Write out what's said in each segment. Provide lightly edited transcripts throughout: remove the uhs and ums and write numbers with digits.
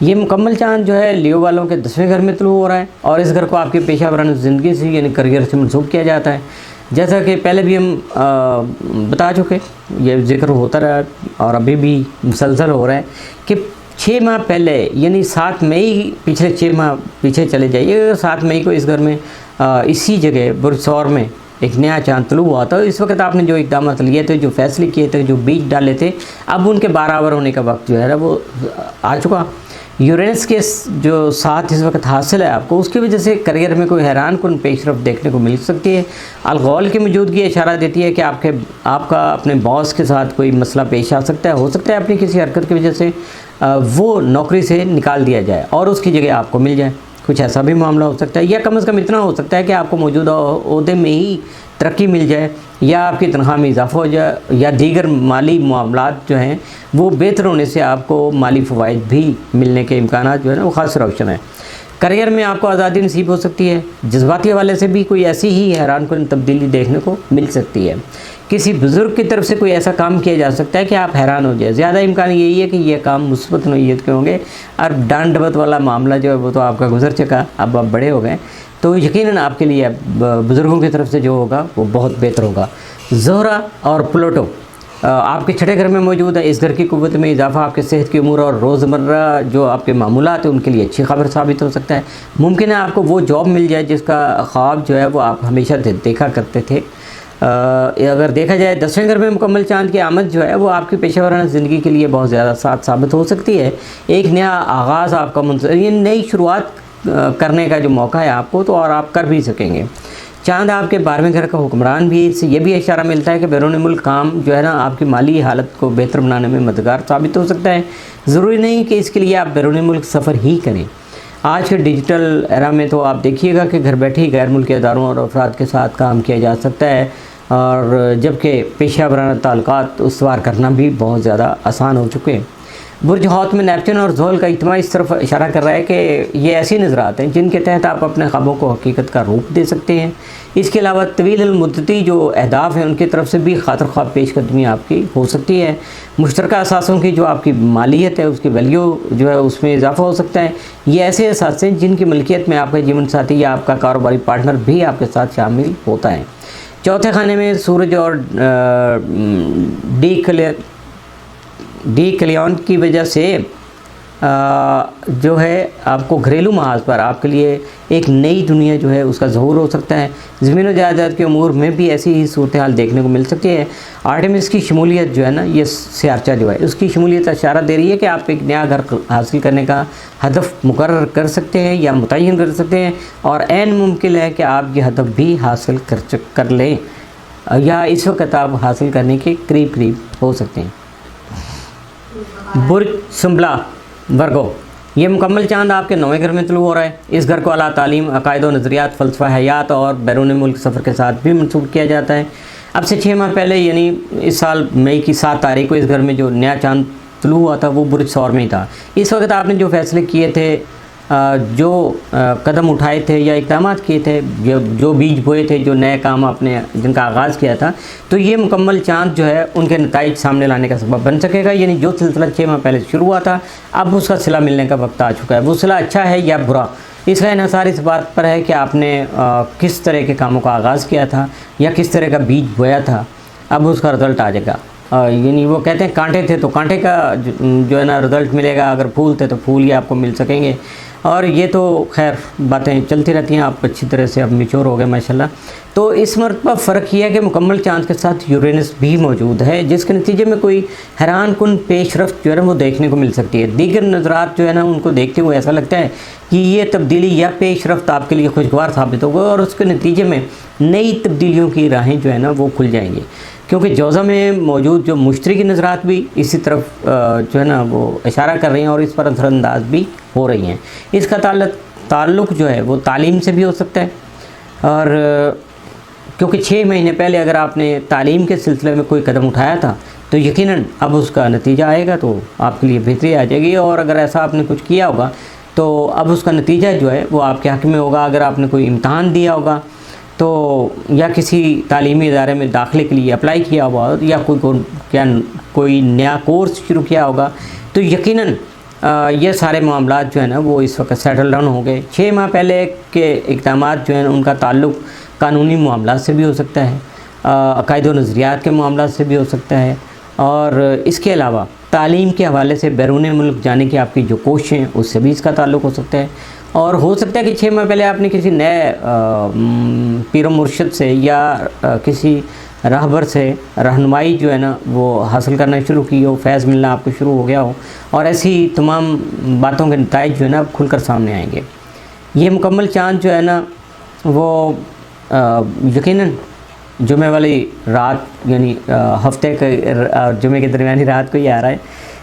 ये मुकम्मल चांद जो है लियो वालों के 10वें घर में तुलू हो रहा है और इस घर को आपकी पेशा वराना ज़िंदगी से यानी करियर से मनसूब किया जाता है। जैसा कि पहले भी हम बता चुके, ये जिक्र होता रहा और अभी भी मुसलसल हो रहा है कि 6 माह पहले यानी 7 मई, पिछले 6 माह पीछे चले जाइए, 7 मई को इस घर में इसी जगह बुरसौर में एक नया चांद तुलू हुआ था। इस वक्त आपने जो इक़दाम लिए थे, जो फैसले किए थे, जो बीज डाले थे, अब उनके बराबर होने का वक्त जो है ना वो आ चुका। यूरेनस के जो साथ इस वक्त हासिल है आपको, उसकी वजह से करियर में कोई हैरान कुन पेशरफ देखने को मिल सकती है। अलगौल की मौजूदगी इशारा देती है कि आपका अपने बॉस के साथ कोई मसला पेश आ सकता है। हो सकता है अपनी किसी हरकत की वजह से वो नौकरी से निकाल दिया जाए और उसकी जगह आपको मिल जाए, कुछ ऐसा भी मामला हो सकता है। या कम से कम इतना हो सकता है कि आपको मौजूदा ओहदे में ही तरक्की मिल जाए या आपकी तनख्वाह में इजाफा हो जाए या दीगर माली मामलात जो हैं वो बेहतर होने से आपको माली फ़वाइद भी मिलने के इम्कानात जो है ना वो ख़ास रोशन है। करियर में आपको आज़ादी नसीब हो सकती है। जज्बाती हवाले से भी कोई ऐसी ही हैरान कुन तब्दीली देखने को मिल सकती है। किसी बुज़ुर्ग की तरफ से कोई ऐसा काम किया जा सकता है कि आप हैरान हो जाए। ज़्यादा इम्कान यही है कि ये काम मुस्बत नौइयत के होंगे और डांट डबत वाला मामला जो है वो तो आपका गुजर चुका, अब आप बड़े हो गए, तो यकीनन आपके लिए बुज़ुर्गों की तरफ से जो होगा वो बहुत बेहतर होगा। ज़ोहरा और प्लूटो आपके 6ठे घर में मौजूद है। इस घर की कुव्वत में इजाफा आपके सेहत की उमूर और रोज़मर्रा जो आपके मामूलात हैं उनके लिए अच्छी खबर साबित हो सकता है। मुमकिन है आपको वो जॉब मिल जाए जिसका ख्वाब जो है वो आप हमेशा देखा करते थे। अगर देखा जाए 10वें घर में मुकम्मल चांद की आमद जो है वो आपकी पेशा वराना ज़िंदगी के लिए बहुत ज़्यादा साथ साबित हो सकती है। एक नया आगाज़ आपका ये नई शुरुआत करने का जो मौका है आपको, तो और आप कर भी सकेंगे। चांद आपके 12वें घर का हुक्मरान भी, इससे ये भी इशारा मिलता है कि बैरून मुल्क काम जो है ना आपकी माली हालत को बेहतर बनाने में मददगार साबित हो सकता है। ज़रूरी नहीं कि इसके लिए आप बैरून मुल्क सफ़र ही करें। आज के डिजिटल एरा में तो आप देखिएगा कि घर बैठे ही गैर मुल्की इदारों और अफराद के साथ काम किया जा सकता है और जबकि पेशा वराना ताल्लुकात उसवार करना भी बहुत ज़्यादा आसान हो चुके हैं। बुर्ज हौत में नेपच्यून और ज़ोहल का इज्तिमा इस तरफ इशारा कर रहा है कि ये ऐसी नज़रात हैं जिनके तहत आप अपने ख्वाबों को हकीकत का रूप दे सकते हैं। इसके अलावा तवील मुद्दती जो अहदाफ़ हैं उनकी तरफ से भी खातिर ख्वाब पेशकदमी आपकी हो सकती है। मुश्तरका असासों की जो आपकी मालियत है उसकी वैल्यू जो है उसमें इजाफा हो सकता है। ये ऐसे असास हैं जिनकी मलकियत में आपका जीवन साथी या आपका कारोबारी पार्टनर भी आपके साथ शामिल होता है। चौथे खाने में सूरज और डी कल्याण की वजह से जो है आपको घरेलू महाज पर आपके लिए एक नई दुनिया जो है उसका ज़हूर हो सकता है। ज़मीन और जायदाद के उमूर में भी ऐसी ही सूरत हाल देखने को मिल सकती है। आर्टेमिस की शमूलियत जो है ना, ये सियारचा जो है उसकी शमूलियत इशारा दे रही है कि आप एक नया घर हासिल करने का हदफ मुकर्रर कर सकते हैं या मुतय्यन कर सकते हैं और ऐन मुमकिन है कि आप ये हदफ भी हासिल कर लें या इस वक्त आप हासिल करने के करीब हो सकते हैं। बुर्ज सुंबला वर्गो, ये मुकम्मल चांद आपके 9वें घर में तुलू हो रहा है। इस घर को अला तालीम, अकायद और नज़रियात, फ़लसफ़ा हयात और बैरून मुल्क सफ़र के साथ भी मंसूब किया जाता है। अब से 6 माह पहले यानी इस साल मई की 7 तारीख को इस घर में जो नया चांद तुलू हुआ था वो बुर्ज सौर में ही था। इस वक्त आपने जो फ़ैसले किए थे, जो कदम उठाए थे या इक़दाम किए थे, जो बीज बोए थे, जो नए काम आपने जिनका आगाज़ किया था, तो ये मुकम्मल चांद जो है उनके नताइज सामने लाने का सबब बन सकेगा। यानी जो सिलसिला 6 माह पहले शुरू हुआ था अब उसका सिला मिलने का वक्त आ चुका है। वो सिला अच्छा है या बुरा, इसका इन्हिसार इस बात पर है कि आपने किस तरह के कामों का आगाज़ किया था या किस तरह का बीज बोया था, अब उसका रिज़ल्ट आ जाएगा। यानी वो कहते हैं कांटे थे तो कांटे का जो है ना रिज़ल्ट मिलेगा, अगर फूल थे तो फूल ही आपको मिल सकेंगे। और ये तो खैर बातें चलती रहती हैं, आप अच्छी तरह से अब मैच्योर हो गए माशाल्लाह। तो इस मरतबा फ़र्क यह है कि मुकम्मल चांद के साथ यूरेनस भी मौजूद है, जिसके नतीजे में कोई हैरान कुन पेशरफ्त जो है ना वो देखने को मिल सकती है। दीगर नज़रात जो है ना उनको देखते हुए ऐसा लगता है कि ये तब्दीली या पेशरफ्त आपके लिए खुशगवार साबित होगा और उसके नतीजे में नई तब्दीलियों की राहें जो है ना वो खुल जाएंगी, क्योंकि जौज़ा में मौजूद जो मुश्तरी की नज़रात भी इसी तरफ जो है ना वो इशारा कर रही हैं और इस पर असरअंदाज भी हो रही हैं। इसका ताल्लुक़ जो है वो तालीम से भी हो सकता है और क्योंकि 6 महीने पहले अगर आपने तालीम के सिलसिले में कोई कदम उठाया था तो यकीनन अब उसका नतीजा आएगा तो आपके लिए बेहतरी आ जाएगी। और अगर ऐसा आपने कुछ किया होगा तो अब उसका नतीजा जो है वो आपके हक़ में होगा। अगर आपने कोई इम्तहान दिया होगा तो या किसी तालीमी इदारे में दाखिले के लिए अप्लाई किया होगा या कोई नया कोर्स शुरू किया होगा तो यकीनन ये सारे मामलात जो है ना वो इस वक्त सेटल डाउन हो गए। 6 माह पहले के इक़दामात जो हैं उनका ताल्लुक़ कानूनी मामलात से भी हो सकता है, अक़ायद व नज़रियात के मामलात से भी हो सकता है, और इसके अलावा तालीम के हवाले से बैरून मुल्क जाने की आपकी जो कोशिश हैं उससे भी इसका ताल्लुक़ हो सकता है। और हो सकता है कि 6 माह पहले आपने किसी नए पीर मुर्शिद से या किसी रहबर से रहनुमाई जो है ना वो हासिल करना शुरू की हो, फैज़ मिलना आपको शुरू हो गया हो, और ऐसी तमाम बातों के नताइज जो है ना खुलकर सामने आएंगे। ये मुकम्मल चाँद जो है ना वो यकीनन जुमे वाली रात यानी हफ्ते के जुमे के दरमियानी रात को ही आ रहा है।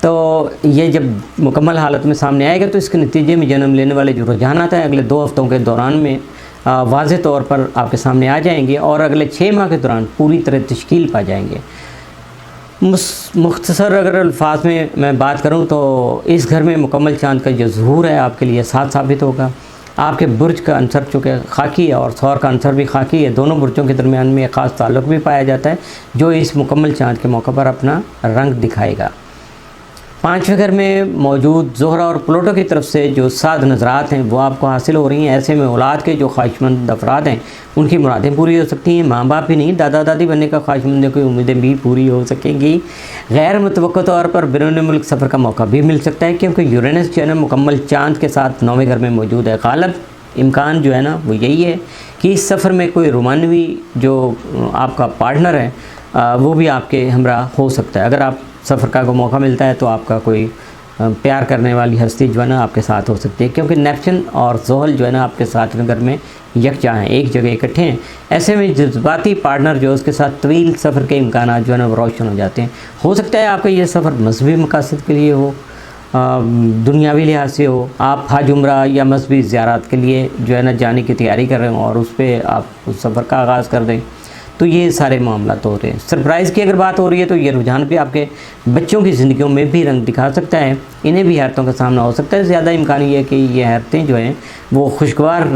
तो ये जब मुकम्मल हालत में सामने आएगा तो इसके नतीजे में जन्म लेने वाले जो रुझानात हैं अगले 2 हफ्तों के दौरान में वाज़े तौर पर आपके सामने आ जाएंगे और अगले 6 माह के दौरान पूरी तरह तश्कील पा जाएंगे। मुख्तसर अगर अल्फाज में मैं बात करूं तो इस घर में मुकम्मल चाँद का जो ज़हूर है आपके लिए साथ साबित होगा। आपके बुर्ज का अंसर चूँकि खाकी है और सौर का अंसर भी खाकी है, दोनों बुर्जों के दरमियान में एक ख़ास ताल्लुक़ भी पाया जाता है जो इस मुकम्मल चाँद के मौके पर अपना रंग दिखाएगा। 5वें घर में मौजूद ज़ोहरा और प्लूटो की तरफ से जो साद नज़रात हैं वो आपको हासिल हो रही हैं। ऐसे में औलाद के जो ख्वाहिशमंद अफराद हैं उनकी मुरादें पूरी हो सकती हैं। माँ बाप ही नहीं, दादा दादी बनने का ख्वाहिशमंद की उम्मीदें भी पूरी हो सकेंगी। गैर मुतवक्का तौर पर बैरून मुल्क सफ़र का मौका भी मिल सकता है क्योंकि यूरेनस जो है ना मुकम्मल चाँद के साथ 9वें घर में मौजूद है। गालिब इम्कान जो है ना वो यही है कि इस सफ़र में कोई रोमानवी जो आपका पार्टनर है वो भी आपके हमरा हो सकता है। अगर आप सफ़र का को मौका मिलता है तो आपका कोई प्यार करने वाली हस्ती जो है ना आपके साथ हो सकती है क्योंकि नेप्चून और ज़ोहल जो है ना आपके साथ घर में यकजा हैं, एक जगह इकट्ठे हैं। ऐसे में जज्बाती पार्टनर जो उसके साथ तवील सफ़र के इम्कान जो है ना वो रोशन हो जाते हैं। हो सकता है आपका ये सफ़र मजहबी मकासद के लिए हो, दुनियावी लिहाज से हो, आप हज उम्रा या मजहबी ज़ियारत के लिए जो है ना जाने की तैयारी कर रहे हो और उस पर आप उस सफ़र का आगाज़ कर दें। तो ये सारे मामला तो हो रहे हैं। सरप्राइज़ की अगर बात हो रही है तो ये रुझान भी आपके बच्चों की ज़िंदगियों में भी रंग दिखा सकता है, इन्हें भी हैरतों का सामना हो सकता है। ज़्यादा इम्कान ये है कि ये हैरतें जो हैं वो खुशगवार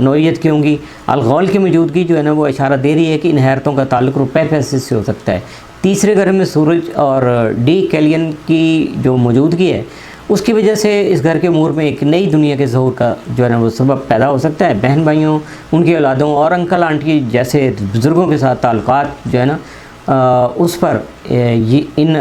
नौइयत की होंगी। अलगौल की मौजूदगी जो है ना वो इशारा दे रही है कि इन हैरतों का ताल्लुक़ रुपए पैसे से हो सकता है। 3रे घर में सूरज और डी कैलियन की जो मौजूदगी है उसकी वजह से इस घर के उमूर में एक नई दुनिया के ज़हूर का जो है ना वो सबब पैदा हो सकता है। बहन भाइयों, उनकी औलादों और अंकल आंटी जैसे बुज़ुर्गों के साथ ताल्लुकात जो है ना उस पर ये इन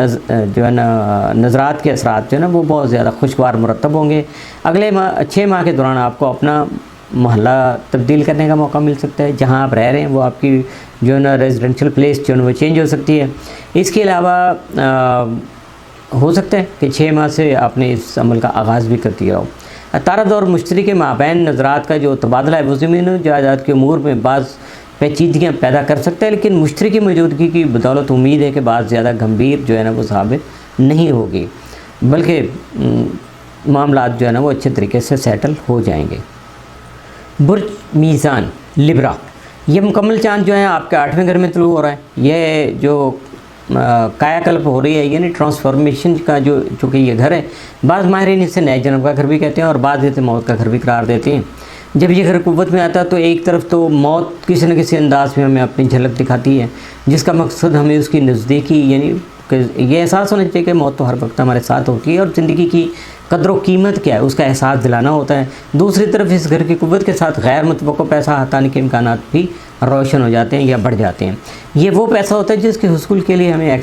जो है ना नज़रात के असरात जो है ना वो बहुत ज़्यादा खुशगवार मुरतब होंगे। अगले 6 माह के दौरान आपको अपना मोहल्ला तब्दील करने का मौका मिल सकता है। जहाँ आप रह रहे हैं वो आपकी जो है ना रेजिडेंशियल प्लेस जो है वो चेंज हो सकती है। इसके अलावा हो सकता है कि 6 माह से आपने इस अमल का आगाज़ भी कर दिया हो। तारद और मुश्तरी के माबैन नज़रात का जो तबादला है वो ज़मीन जायदाद के उमूर में बाज़ पेचीदगियाँ पैदा कर सकता है, लेकिन मुश्तरी की मौजूदगी की बदौलत उम्मीद है कि बात ज़्यादा गंभीर जो है ना वो साबित नहीं होगी, बल्कि मामलात जो है ना वो अच्छे तरीके से सेटल हो जाएंगे। बुर्ज मीज़ान लिब्रा, ये मुकम्मल चाँद जो है आपके 8वें घर में तुलू हो रहा है। ये जो कायाकल्प हो रही है यानी ट्रांसफॉर्मेशन का जो चूँकि ये घर है, बाज़ माहिरीन इसे नए जन्म का घर भी कहते हैं और बाज़ इसे मौत का घर भी करार देते हैं। जब ये घर कुव्वत में आता है तो एक तरफ तो मौत किसी न किसी अंदाज में हमें अपनी झलक दिखाती है जिसका मकसद हमें उसकी नज़दीकी यानी ये एहसास होना चाहिए कि मौत तो हर वक्त हमारे साथ होती है और ज़िंदगी की कदर व कीमत क्या है उसका एहसास दिलाना होता है। दूसरी तरफ इस घर की कुव्वत के साथ गैर मुतवक्का पैसा हटाने के इम्कान भी रोशन हो जाते हैं या बढ़ जाते हैं। ये वो पैसा होता है जिसके हुसूल के लिए हमें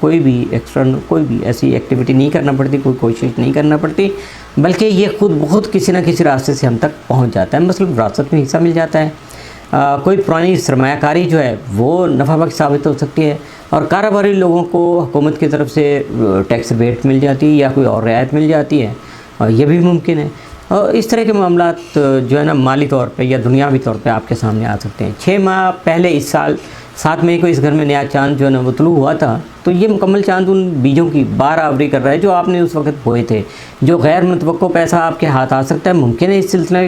कोई भी ऐसी एक्टिविटी नहीं करना पड़ती, कोई कोशिश नहीं करना पड़ती, बल्कि ये खुद बहुत किसी न किसी रास्ते से हम तक पहुँच जाता है। मतलब विरासत में हिस्सा मिल जाता है, कोई पुरानी सरमायाकारी जो है वो नफ़ा बख्श साबित हो सकती है और कारोबारी लोगों को हुकूमत की तरफ से टैक्स रिबेट मिल जाती है या कोई और रियायत मिल जाती है, और ये भी मुमकिन है। और इस तरह के मामलात जो है ना माली तौर पे या दुनियावी तौर पे आपके सामने आ सकते हैं। 6 माह पहले इस साल 7 मई को इस घर में नया चाँद जो है ना वो तुलू हुआ था, तो ये मुकम्मल चाँद उन बीजों की बार आवरी कर रहा है जो आपने उस वक्त बोए थे। जो गैर मुतवक्का पैसा आपके हाथ आ सकता है, मुमकिन है इस सिलसिले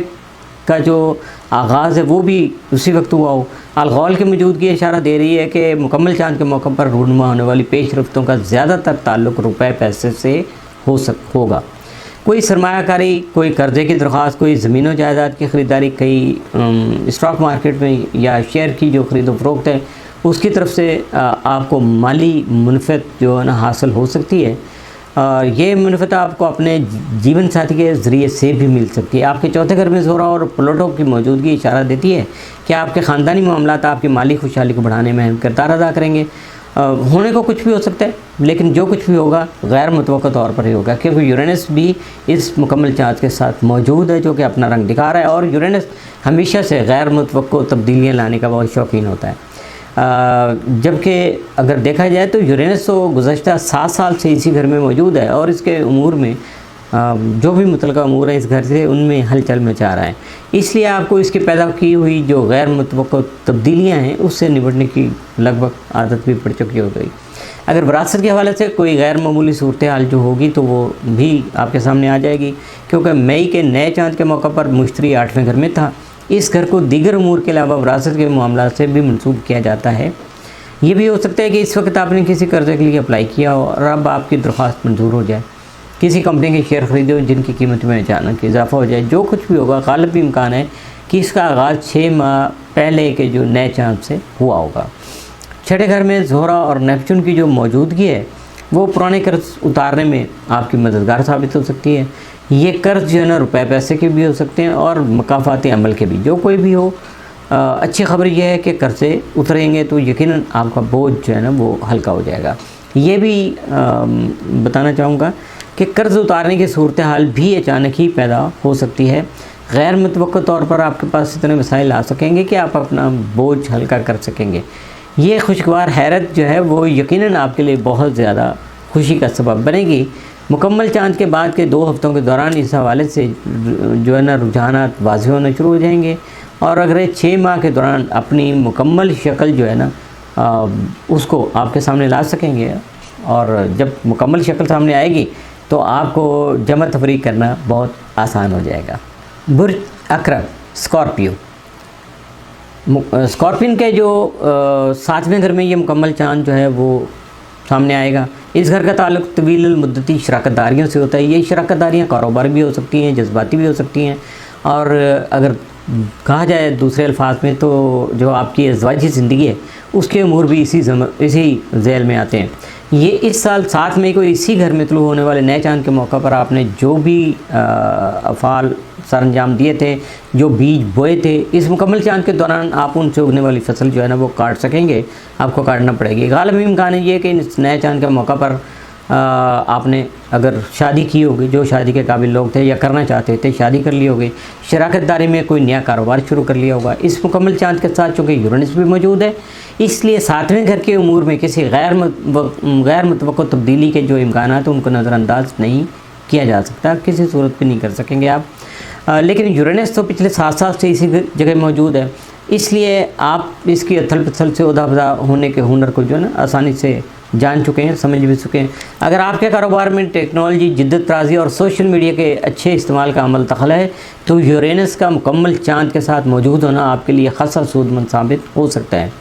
का जो आगाज़ है वो भी उसी वक्त हुआ हो। अलगौल की मौजूदगी इशारा दे रही है कि मुकम्मल चाँद के मौके पर रूनुमा होने वाली पेश रफ्तों का ज़्यादातर ताल्लुक़ रुपए पैसे से होगा। कोई सरमायाकारी, कोई कर्ज़े की दरख्वास्त, कोई ज़मीन जायदाद की ख़रीदारी, कई स्टॉक मार्केट में या शेयर की जो ख़रीदो फरोख्त है उसकी तरफ से आपको माली मुनफ़त जो है ना हासिल हो सकती है। और ये मुनाफत आपको अपने जीवन साथी के ज़रिए से भी मिल सकती है। आपके चौथे घर में ज़ोरा और प्लूटो की मौजूदगी इशारा देती है कि आपके ख़ानदानी मामलात आपकी माली खुशहाली को बढ़ाने में अहम किरदार अदा करेंगे। होने को कुछ भी हो सकता है, लेकिन जो कुछ भी होगा गैर मुतवक्का तौर पर ही होगा, क्योंकि यूरेनस भी इस मुकम्मल चाँद के साथ मौजूद है जो कि अपना रंग दिखा रहा है। और यूरेनस हमेशा से गैर मुतवक्का तब्दीलियाँ लाने का बहुत शौकीन होता है। जबकि अगर देखा जाए तो यूरेनस तो गुज़श्ता 7 साल से इसी घर में मौजूद है और इसके उमूर में जो भी मुतल्लिका उमूर है इस घर से उनमें हलचल मचा रहा है। इसलिए आपको इसकी पैदा की हुई जो गैर मुतवक्का तब्दीलियाँ हैं उससे निपटने की लगभग आदत भी पड़ चुकी हो गई। अगर विरासत के हवाले से कोई गैर मामूली सूरत हाल जो होगी तो वो भी आपके सामने आ जाएगी, क्योंकि मई के नए चाँद के मौका पर मुश्तरी 8वें घर में था। इस घर को दीगर उमूर के अलावा विरासत के मामला से भी मंसूब किया जाता है। ये भी हो सकता है कि इस वक्त आपने किसी कर्ज़े के लिए अप्लाई किया हो और अब आपकी दरख्वास्त मंजूर हो जाए, किसी कंपनी के शेयर खरीदे हो जिनकी कीमत में अचानक इजाफा हो जाए। जो कुछ भी होगा गालिब इम्कान है कि इसका आगाज़ 6 माह पहले के जो नए चाँद से हुआ होगा। छठे घर में ज़ोहरा और नेपच्यून की जो मौजूदगी है वो पुराने कर्ज उतारने में आपकी मददगार साबित हो सकती है। ये कर्ज जो है ना रुपए पैसे के भी हो सकते हैं और मकाफाती अमल के भी, जो कोई भी हो। अच्छी खबर यह है कि कर्ज़े उतरेंगे तो यकीनन आपका बोझ जो है ना वो हल्का हो जाएगा। ये भी बताना चाहूँगा कि कर्ज़ उतारने की सूरत हाल भी अचानक ही पैदा हो सकती है। गैर मुतवक्का तौर पर आपके पास इतने वसाइल आ सकेंगे कि आप अपना बोझ हल्का कर सकेंगे। ये खुशगवार हैरत जो है वो यकीनन आपके लिए बहुत ज़्यादा खुशी का सबब बनेगी। मुकम्मल चाँद के बाद के 2 हफ्तों के दौरान इस हवाले से जो है ना रुझानात वाज़ेह होने शुरू हो जाएंगे और अगले 6 माह के दौरान अपनी मुकम्मल शक्ल जो है ना उसको आपके सामने ला सकेंगे। और जब मुकम्मल शक्ल सामने आएगी तो आपको जमा तफरीक करना बहुत आसान हो जाएगा। बुर्ज अकरब स्कॉर्पियो, स्कॉर्पियन के जो 7वें घर में ये मुकम्मल चाँद जो है वो सामने आएगा। इस घर का ताल्लुक़ तवील मुद्दती शराकतदारियों से होता है। ये शराकतदारियाँ कारोबार भी हो सकती हैं, जज्बाती भी हो सकती हैं, और अगर कहा जाए दूसरे अल्फाज में तो जो आपकी अज़वाजी ज़िंदगी है उसके उमूर भी इसी झेल में आते हैं। ये इस साल 7 मई को इसी घर में तुलू होने वाले नए चाँद के मौका पर आपने जो भी अफ़ाल सरअंजाम दिए थे, जो बीज बोए थे, इस मुकम्मल चाँद के दौरान आप उनसे उगने वाली फसल जो है ना वो काट सकेंगे, आपको काटना पड़ेगी। गालिब इम्कान है ये कि इस नए चाँद के मौका पर आपने अगर शादी की होगी, जो शादी के काबिल लोग थे या करना चाहते थे शादी कर ली होगी, शराकतदारी में कोई नया कारोबार शुरू कर लिया होगा। इस मुकम्मल चाँद के साथ चूँकि यूरेनस भी मौजूद है, इसलिए 7वें घर के उमूर में किसी गैर मुतवक्का तब्दीली के जो इम्कान हैं उनको नज़रअंदाज नहीं किया जा सकता, किसी सूरत पर नहीं कर सकेंगे आप। लेकिन यूरेनस तो पिछले 7 साल से इसी जगह मौजूद है, इसलिए आप इसकी अथल पथल से उदा होने के हुनर को जो है ना आसानी से जान चुके हैं, समझ भी चुके हैं। अगर आपके कारोबार में टेक्नोलॉजी, जिद्दत तराज़ी और सोशल मीडिया के अच्छे इस्तेमाल का अमल दखल है तो यूरेनस का मुकम्मल चाँद के साथ मौजूद होना आपके लिए खासा सूदमंद साबित हो सकता है।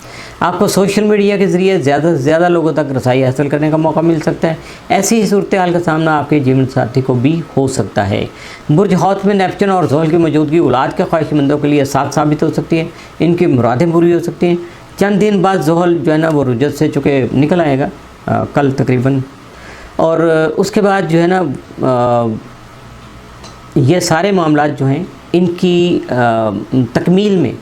आपको सोशल मीडिया के ज़रिए ज़्यादा से ज़्यादा लोगों तक रसाई हासिल करने का मौका मिल सकता है। ऐसी ही सूरत हाल का सामना आपके जीवन साथी को भी हो सकता है। बुर्ज हौत में नेपच्यून और ज़ोहल की मौजूदगी औलाद के ख्वाहिशमंदों के लिए साथ साबित हो सकती है, इनकी मुरादें पूरी हो सकती हैं। चंद दिन बाद ज़ोहल जो है ना वो रुजत से चुके निकल आएगा कल तकरीबन, और उसके बाद जो है ना ये सारे मामलात जो हैं इनकी तकमील में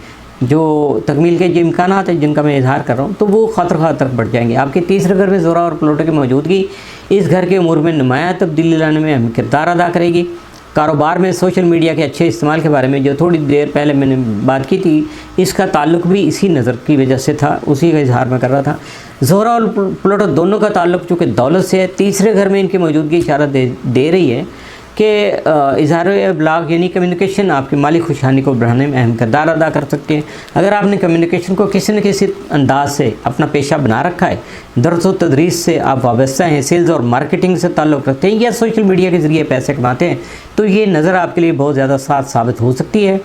जो तकमील के जो इम्कान हैं जिनका मैं इजहार कर रहा हूँ तो वो ख़ातर तक बढ़ जाएंगे। आपके तीसरे घर में ज़ोरा और प्लूटो की मौजूदगी इस घर के उमूर में नुमायाँ तब्दीली लाने में अहम किरदार अदा करेगी। कारोबार में सोशल मीडिया के अच्छे इस्तेमाल के बारे में जो थोड़ी देर पहले मैंने बात की थी, इसका ताल्लुक़ भी इसी नज़र की वजह से था, उसी का इजहार मैं कर रहा था। ज़ोहरा और प्लूटो दोनों का ताल्लुक़ चूँकि दौलत से है, तीसरे घर में इनकी मौजूदगी इशारा दे रही है कि इज़हार इब्लाग यानी कम्युनिकेशन आपकी माली खुशहाली को बढ़ाने में अहम किरदार अदा कर सकते हैं। अगर आपने कम्युनिकेशन को किसी न किसी अंदाज से अपना पेशा बना रखा है, दर्स व तदरीस से आप वाबस्ता हैं, सेल्स और मार्केटिंग से ताल्लुक़ रखते हैं या सोशल मीडिया के ज़रिए पैसे कमाते हैं, तो ये नज़र आपके लिए बहुत ज़्यादा साथ साबित हो सकती है।